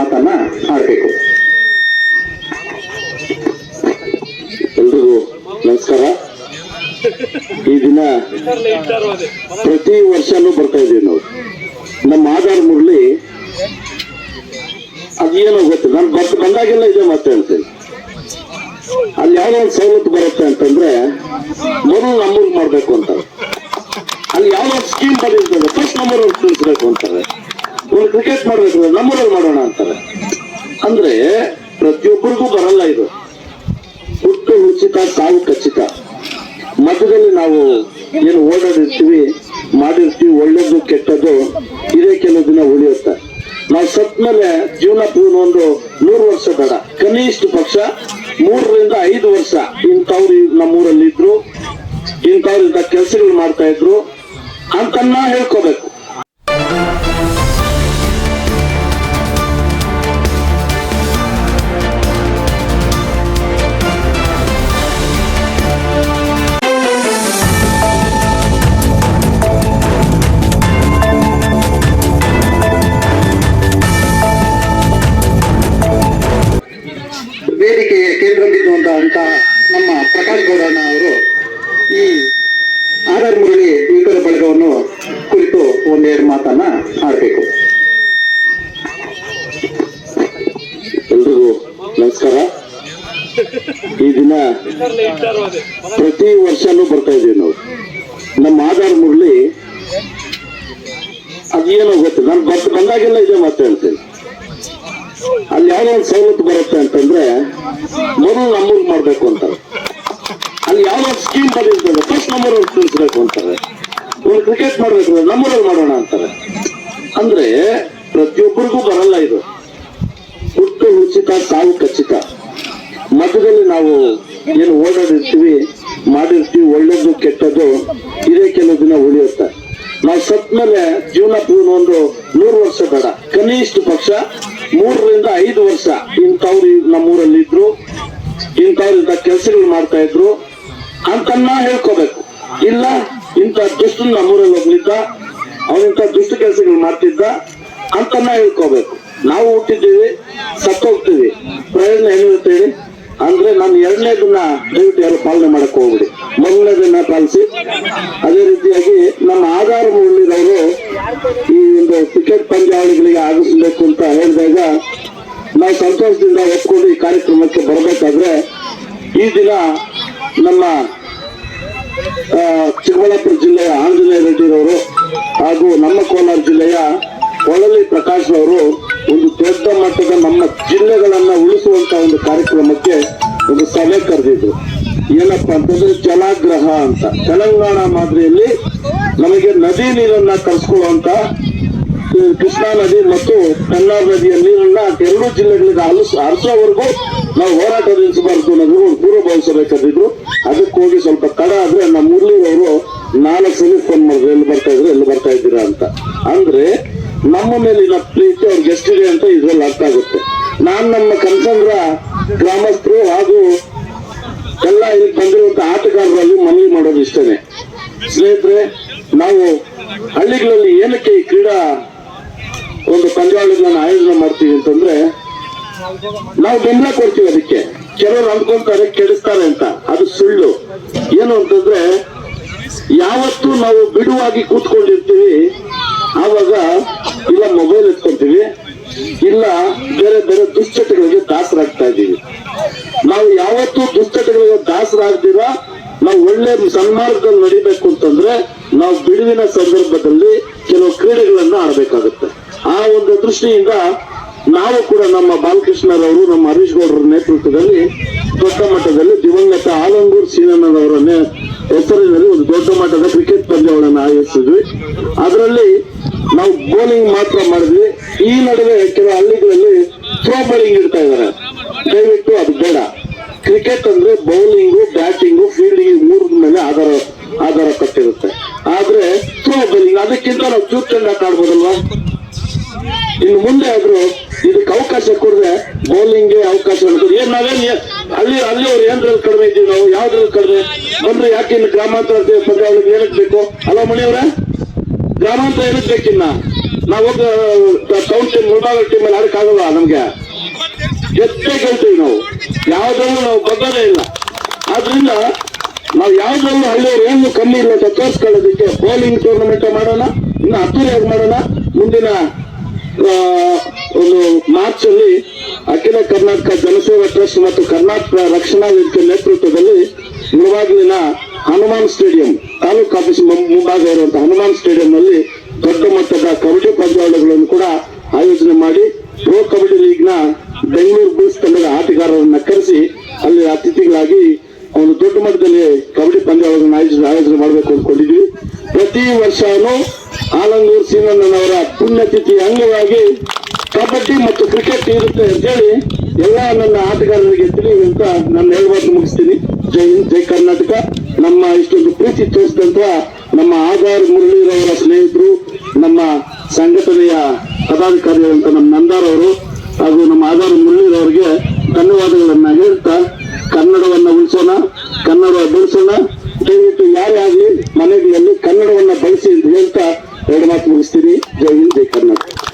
ಮಾತನ್ನ ಆಡ್ಬೇಕು. ಎಲ್ರಿಗೂ ನಮಸ್ಕಾರ. ಈ ದಿನ ಪ್ರತಿ ವರ್ಷನೂ ಬರ್ತಾ ಇದೀವಿ ನಾವು. ನಮ್ಮ ಆಧಾರ್ ಮುರಳಿ ಅದೇನೋ ಗೊತ್ತಿಲ್ಲ, ನಾನು ಬಂದಾಗೆಲ್ಲ ಇದೆ ಮತ್ತೆ ಹೇಳ್ತೀನಿ. ಅಲ್ಲಿ ಯಾವ್ದೋ ಒಂದು ಸವಲತ್ತು ಬರುತ್ತೆ ಅಂತಂದ್ರೆ ಮೊದಲು ನಮ್ಮೂರ್ಗೆ ಮಾಡ್ಬೇಕು ಅಂತಾರೆ. ಅಲ್ಲಿ ಯಾವ್ದೋ ಸ್ಕೀಮ್ ಬಂದಿರ್ತದೆ ಫಸ್ಟ್ ನಮ್ಮೂರಲ್ಲಿ ತಿಳಿಸ್ಬೇಕು ಅಂತಾರೆ. ಒಂದು ಕ್ರಿಕೆಟ್ ಮಾಡ್ಬೇಕು ನಮ್ಮೂರಲ್ಲಿ ಮಾಡೋಣ ಅಂತಾರೆ. ಅಂದ್ರೆ ಪ್ರತಿಯೊಬ್ಬರಿಗೂ ಬರಲ್ಲ ಇದು. ಹುಟ್ಟು ಉಚಿತ, ಸಾವು ಖಚಿತ. ಮಧ್ಯದಲ್ಲಿ ನಾವು ಏನು ಓಡಾಡಿರ್ತೀವಿ, ಮಾಡಿರ್ತೀವಿ, ಒಳ್ಳೇದು ಕೆಟ್ಟದ್ದು ಇದೇ ಕೆಲವು ದಿನ ಉಳಿಯುತ್ತೆ. ನಾವು ಸತ್ ಮೇಲೆ ಜೀವನ ಪೂರ್ಣ ಒಂದು 100 ವರ್ಷ ಬೇಡ, ಕನಿಷ್ಠ ಪಕ್ಷ 3 ರಿಂದ 5 ವರ್ಷ ಇಂಥವ್ರು ನಮ್ಮೂರಲ್ಲಿ ಇದ್ರು, ಇಂಥವ್ರು ಇಂಥ ಕೆಲಸಗಳು ಮಾಡ್ತಾ ಇದ್ರು ಅಂತನ್ನ ಹೇಳ್ಕೋಬೇಕು. ವೇದಿಕೆಗೆ ಕೇಂದ್ರ ಬಿದ್ದುವಂತಹ ನಮ್ಮ ಪ್ರಕಾಶ್ ಗೌಡಣ್ಣ ಅವರು ಈ ಆಧಾರ್ ಮುರಳಿ ಯುಗದ ಬಳಗವನ್ನು ಕುರಿತು ಒಂದೆರಡು ಮಾತನ್ನ ಆಡ್ಬೇಕು. ಎಲ್ರಿಗೂ ನಮಸ್ಕಾರ. ಈ ದಿನ ಪ್ರತಿ ವರ್ಷನೂ ಬರ್ತಾ ಇದೀವಿ ನಾವು. ನಮ್ಮ ಆಧಾರ್ ಮುರಳಿ ಅದೇನೋ ಗೊತ್ತಿಲ್ಲ, ನಾನು ಬಂದಾಗೆಲ್ಲ ಇದೆ ಮತ್ತೆ ಹೇಳ್ತೀನಿ. ಅಲ್ಲಿ ಯಾವ್ದೋ ಒಂದು ಸವಲತ್ತು ಬರುತ್ತೆ ಅಂತಂದ್ರೆ ಮೊದಲು ನಮ್ಮೂರ್ಗೆ ಮಾಡ್ಬೇಕು ಅಂತಾರೆ. ಅಲ್ಲಿ ಯಾವ್ದೋ ಸ್ಕೀಮ್ ಬಂದಿರ್ತದೆ ಫಸ್ಟ್ ನಮ್ಮೂರಲ್ಲಿ ತಿಳಿಸ್ಬೇಕು ಅಂತಾರೆ. ಒಂದು ಕ್ರಿಕೆಟ್ ಮಾಡ್ಬೇಕು ನಮ್ಮೂರಲ್ಲಿ ಮಾಡೋಣ ಅಂತಾರೆ. ಅಂದ್ರೆ ಪ್ರತಿಯೊಬ್ಬರಿಗೂ ಬರಲ್ಲ ಇದು. ಹುಟ್ಟು ಉಚಿತ, ಸಾವು ಖಚಿತ. ಮಧ್ಯದಲ್ಲಿ ನಾವು ಏನು ಓಡಾಡಿರ್ತೀವಿ, ಮಾಡಿರ್ತೀವಿ, ಒಳ್ಳೇದು ಕೆಟ್ಟದ್ದು ಇದೇ ಕೆಲವು ದಿನ ಉಳಿಯುತ್ತೆ. ನಾವು ಸತ್ ಮೇಲೆ ಜೀವನ ಪೂರ್ಣ ಒಂದು 100 ವರ್ಷ ಬೇಡ, ಕನಿಷ್ಠ ಪಕ್ಷ 3 ರಿಂದ 5 ವರ್ಷ ಇಂಥವ್ರು ನಮ್ಮೂರಲ್ಲಿ ಇದ್ರು, ಇಂಥವ್ರು ಇಂಥ ಕೆಲಸಗಳು ಮಾಡ್ತಾ ಇದ್ರು ಅಂತನ್ನ ಹೇಳ್ಕೋಬೇಕು. ಇಲ್ಲ ಇಂಥ ದುಷ್ಟ ನಮ್ಮೂರಲ್ಲಿ ಹೋಗ್ಲಿದ್ದ, ಅವನಿಂಥ ದುಷ್ಟ ಕೆಲಸಗಳು ಮಾಡ್ತಿದ್ದ ಅಂತನ್ನ ಹೇಳ್ಕೋಬೇಕು. ನಾವು ಹುಟ್ಟಿದ್ದೀವಿ, ಸತ್ತೋಗ್ತೀವಿ, ಪ್ರಯೋಜನ ಏನಿರುತ್ತೆ ಹೇಳಿ? ಅಂದ್ರೆ ನಾನು 2ನೇದನ್ನ ದಯವಿಟ್ಟು ಯಾರು ಪಾಲನೆ ಮಾಡಕ್ ಹೋಗ್ಬಿಡಿ, ಮೊದಲನೇದನ್ನ ಪಾಲಿಸಿ. ಅದೇ ರೀತಿಯಾಗಿ ನಮ್ಮ ಆಧಾರ್ ಮುರಳಿರವರು ಈ ಒಂದು ಕ್ರಿಕೆಟ್ ಪಂದ್ಯಾವಳಿಗಳಿಗೆ ಆಗಿಸ್ಬೇಕು ಅಂತ ಹೇಳಿದಾಗ ನಾವು ಸಂತೋಷದಿಂದ ಒಪ್ಕೊಂಡು ಈ ಕಾರ್ಯಕ್ರಮಕ್ಕೆ ಬರಬೇಕಾದ್ರೆ ಈ ದಿನ ನಮ್ಮ ಚಿಕ್ಕಬಳ್ಳಾಪುರ ಜಿಲ್ಲೆಯ ಆಂಜನೇಯ ರೆಡ್ಡಿರವರು ಹಾಗೂ ನಮ್ಮ ಕೋಲಾರ ಜಿಲ್ಲೆಯ ಹೊಳಲಿ ಪ್ರಕಾಶ್ ಅವರು ಒಂದು ದೊಡ್ಡ ಮಟ್ಟದ ನಮ್ಮ ಜಿಲ್ಲೆಗಳನ್ನ ಉಳಿಸುವಂತ ಒಂದು ಕಾರ್ಯಕ್ರಮಕ್ಕೆ ಒಂದು ಸಭೆ ಕರೆದಿದ್ರು. ಏನಪ್ಪಾ ಅಂತಂದ್ರೆ ಜಲಾಗ್ರಹ ಅಂತ. ತೆಲಂಗಾಣ ಮಾದರಿಯಲ್ಲಿ ನಮಗೆ ನದಿ ನೀರನ್ನ ತರಿಸ್ಕೊಳ್ಳುವಂತ ಕೃಷ್ಣಾ ನದಿ ಮತ್ತು ಕನ್ನಾರ್ ನದಿಯ ನೀರನ್ನ 2 ಜಿಲ್ಲೆಗಳಿಗೆ ಹರಿಸೋವರೆಗೂ ನಾವು ಹೋರಾಟ ನಿಲ್ಲಿಸಬಾರ್ದು ಅನ್ನೋದು ಒಂದು ಪೂರ್ವಭಾವಿ ಸಭೆ ಕರೆದಿದ್ರು. ಅದಕ್ಕೆ ಹೋಗಿ ಸ್ವಲ್ಪ ತಡ ಆದ್ರೆ ನಮ್ಮ ಮುರಳಿರವರು 4 ಸಲ ಫೋನ್ ಮಾಡಿದ್ರು, ಎಲ್ಲಿ ಬರ್ತಾ ಇದ್ದೀರಾ ಅಂತ. ಅಂದ್ರೆ ನಮ್ಮ ಮೇಲಿನ ಪ್ರೀತಿ ಅವ್ರಿಗೆ ಎಷ್ಟಿದೆ ಅಂತ ಇದ್ರಲ್ಲಿ ಅರ್ಥ ಆಗುತ್ತೆ. ನಮ್ಮ ಕನಸಂದ್ರ ಗ್ರಾಮಸ್ಥರು ಹಾಗೂ ಎಲ್ಲ ಇಲ್ಲಿ ಬಂದಿರುವಂತ ಆಟಗಾರರಲ್ಲಿ ಮನವಿ ಮಾಡೋದು ಇಷ್ಟನೇ. ಸ್ನೇಹಿತರೆ, ನಾವು ಹಳ್ಳಿಗಳಲ್ಲಿ ಏನಕ್ಕೆ ಈ ಕ್ರೀಡಾ ಒಂದು ಪಂದ್ಯಾವಳಿಗಳನ್ನ ಆಯೋಜನೆ ಮಾಡ್ತೀವಿ ಅಂತಂದ್ರೆ ನಾವು ಬೆಂಬಲ ಕೊಡ್ತೀವಿ. ಅದಕ್ಕೆ ಕೆಲವರು ಅಂದ್ಕೊಂತಾರೆ ಕೆಡಿಸ್ತಾರೆ ಅಂತ, ಅದು ಸುಳ್ಳು. ಏನು ಅಂತಂದ್ರೆ ಯಾವತ್ತು ನಾವು ಬಿಡುವಾಗಿ ಕೂತ್ಕೊಂಡಿರ್ತೀವಿ ಆವಾಗ ಇಲ್ಲ ಮೊಬೈಲ್ ಎತ್ಕೊಂತೀವಿ, ಇಲ್ಲ ಬೇರೆ ಬೇರೆ ದುಶ್ಚಟಗಳಿಗೆ ದಾಸರಾಗ್ತಾ ಇದ್ದೀವಿ. ನಾವು ಯಾವತ್ತೂ ದುಶ್ಚಟಗಳಿಗೆ ದಾಸರಾಗ್ದಿರ ನಾವು ಒಳ್ಳೆ ಸನ್ಮಾರ್ಗದಲ್ಲಿ ನಡಿಬೇಕು ಅಂತಂದ್ರೆ ನಾವು ಬಿಡುವಿನ ಸಂದರ್ಭದಲ್ಲಿ ಕೆಲವು ಕ್ರೀಡೆಗಳನ್ನ ಆಡಬೇಕಾಗುತ್ತೆ. ಆ ಒಂದು ದೃಷ್ಟಿಯಿಂದ ನಾವು ಕೂಡ ನಮ್ಮ ಬಾಲಕೃಷ್ಣರವರು, ನಮ್ಮ ಹರೀಶ್ ಗೌಡರ ನೇತೃತ್ವದಲ್ಲಿ ದೊಡ್ಡ ಮಟ್ಟದಲ್ಲಿ ದಿವಂಗತ ಆಲಂಗೂರ್ ಸೀನಣ್ಣನವರ ಹೆಸರಿನಲ್ಲಿ ಒಂದು ದೊಡ್ಡ ಮಟ್ಟದ ಕ್ರಿಕೆಟ್ ಪಂದ್ಯಗಳನ್ನು ಆಯೋಜಿಸಿದ್ವಿ. ಅದರಲ್ಲಿ ನಾವು ಬೌಲಿಂಗ್ ಮಾತ್ರ ಮಾಡಿದ್ವಿ. ಈ ನಡುವೆ ಕೆಲವು ಹಳ್ಳಿಗಳಲ್ಲಿ ಥ್ರೋ ಬೌಲಿಂಗ್ ಇಡ್ತಾ ಇದ್ದಾರೆ. ದಯವಿಟ್ಟು ಅದು ಬೇಡ. ಕ್ರಿಕೆಟ್ ಅಂದ್ರೆ ಬೌಲಿಂಗು, ಬ್ಯಾಟಿಂಗು, ಫೀಲ್ಡಿಂಗ್ 3 ಮೇಲೆ ಆಧಾರ ಕಟ್ಟಿರುತ್ತೆ. ಆದ್ರೆ ಥ್ರೋ ಬೌಲಿಂಗ್ ಅದಕ್ಕಿಂತ ನಾವು ಚೂಪ್ ಚೆಂದ ಆಡ್ಬೋದಲ್ವಾ? ಇನ್ನು ಮುಂದೆ ಆದ್ರೂ ಇದಕ್ಕೆ ಅವಕಾಶ ಕೊಡದೆ ಬೌಲಿಂಗ್ಗೆ ಅವಕಾಶ ಏನ್ ನಾವೇನ್ ಅಲ್ಲಿ ಅವ್ರು ಏನ್ರಲ್ಲಿ ಕಡಿಮೆ ಇದ್ದೀವಿ, ನಾವು ಯಾವ್ದ್ರಲ್ಲಿ ಕಡಿಮೆ ಬಂದ್ರೆ ಯಾಕೆ ಇನ್ನು ಗ್ರಾಮಾಂತರ ಪಂದ್ಯಾವಳಿಗೆ ಏನಕ್ಕೆ ಬೇಕು? ಅಲ್ಲ ಮಣಿಯವರೇ, ಗ್ರಾಮಾಂತರ ಏನಕ್ಕೆ ಬೇಕಿನ್ನ ನಾವು ಟೌನ್ ಟೀಮ್ ಮುಳಬಾಗ ಟೀಮಲ್ಲಿ ಆಡಕ್ಕಾಗಲ್ಲ ನಮ್ಗೆ ಗೆದ್ದೇ ಗೆಲ್ತೀವಿ ನಾವು ಯಾವ್ದ್ರಲ್ಲೂ ನಾವು ಬಗ್ಗದೇ ಇಲ್ಲ ಆದ್ರಿಂದ ನಾವು ಯಾವ್ದ್ರಲ್ಲೂ ಹಳ್ಳಿಯವರು ಏನು ಕಮ್ಮಿ ಇಲ್ಲ ಅಂತ ತೋರಿಸ್ಕೊಳ್ಳೋದಕ್ಕೆ ಬೌಲಿಂಗ್ ಟೂರ್ನಮೆಂಟ್ ಮಾಡೋಣ ಇನ್ನು ಅದ್ದೂರಿಯಾಗಿ ಮಾಡೋಣ ಮುಂದಿನ ಒಂದು ಮಾರ್ಚ್ ಅಲ್ಲಿ ಅಖಿಲ ಕರ್ನಾಟಕ ಜನಸೇವಾ ಟ್ರಸ್ಟ್ ಮತ್ತು ಕರ್ನಾಟಕ ರಕ್ಷಣಾ ವೇದಿಕೆ ನೇತೃತ್ವದಲ್ಲಿ ಮುಳಬಾಗಿಲಿನ ಹನುಮಾನ್ ಸ್ಟೇಡಿಯಂ ತಾಲೂಕು ಆಫೀಸ್ ಮುಂಭಾಗ ಇರುವಂತಹ ಹನುಮಾನ್ ಸ್ಟೇಡಿಯಂ ನಲ್ಲಿ ದೊಡ್ಡ ಮಟ್ಟದ ಕಬಡ್ಡಿ ಪಂದ್ಯಾವಳಿಗಳನ್ನು ಕೂಡ ಆಯೋಜನೆ ಮಾಡಿ ಪ್ರೋ ಕಬಡ್ಡಿ ಲೀಗ್ ನ ಬೆಂಗಳೂರು ಬುಲ್ಸ್ ತಂಡದ ಆಟಗಾರರನ್ನ ಕರೆಸಿ ಅಲ್ಲಿ ಅತಿಥಿಗಳಾಗಿ ಒಂದು ದೊಡ್ಡ ಮಟ್ಟದಲ್ಲಿ ಕಬಡ್ಡಿ ಪಂದ್ಯಾವಳಿಗಳನ್ನು ಆಯೋಜನೆ ಮಾಡಬೇಕು ಅಂದ್ಕೊಂಡಿದ್ವಿ. ಪ್ರತಿ ವರ್ಷನೂ ಆಲಂಗೂರು ಸೀನಣ್ಣನವರ ಪುಣ್ಯತಿಥಿ ಅಂಗವಾಗಿ ಕಬಡ್ಡಿ ಮತ್ತು ಕ್ರಿಕೆಟ್ ಇರುತ್ತೆ ಅಂತೇಳಿ ಎಲ್ಲ ನನ್ನ ಆಟಗಾರರಿಗೆ ತಿಳಿಯುವ ಅಂತ ನನ್ನ ಹೇಳ್ಬಾರ್ದು ಮುಗಿಸ್ತೀನಿ. ಜೈ ಹಿಂದ್, ಜೈ ಕರ್ನಾಟಕ. ನಮ್ಮ ಇಷ್ಟೊಂದು ಪ್ರೀತಿ ತೋರಿಸಿದಂತ ನಮ್ಮ ಆಧಾರ್ ಮುರಳೀರವರ ಸ್ನೇಹಿತರು, ನಮ್ಮ ಸಂಘಟನೆಯ ಪದಾಧಿಕಾರಿಗಳಂತ ನಮ್ಮ ನಂದಾರ್ ಅವರು ಹಾಗೂ ನಮ್ಮ ಆಧಾರ್ ಮುರಳೀರವರಿಗೆ ಧನ್ಯವಾದಗಳನ್ನ ಹೇಳ್ತಾ ಕನ್ನಡವನ್ನ ಉಳಿಸೋಣ, ಕನ್ನಡ ಬೆಳೆಸೋಣ. ದಯವಿಟ್ಟು ಯಾರೇ ಆಗಲಿ ಮನೆಗಳಲ್ಲಿ ಕನ್ನಡವನ್ನ ಬಳಸಿ ಅಂತ ಹೇಳ್ತಾ ಎರಡು ಮಾತು ಮುಗಿಸ್ತೀನಿ. ಜೈ ಹಿಂದ್, ಜೈ ಕರ್ನಾಟಕ.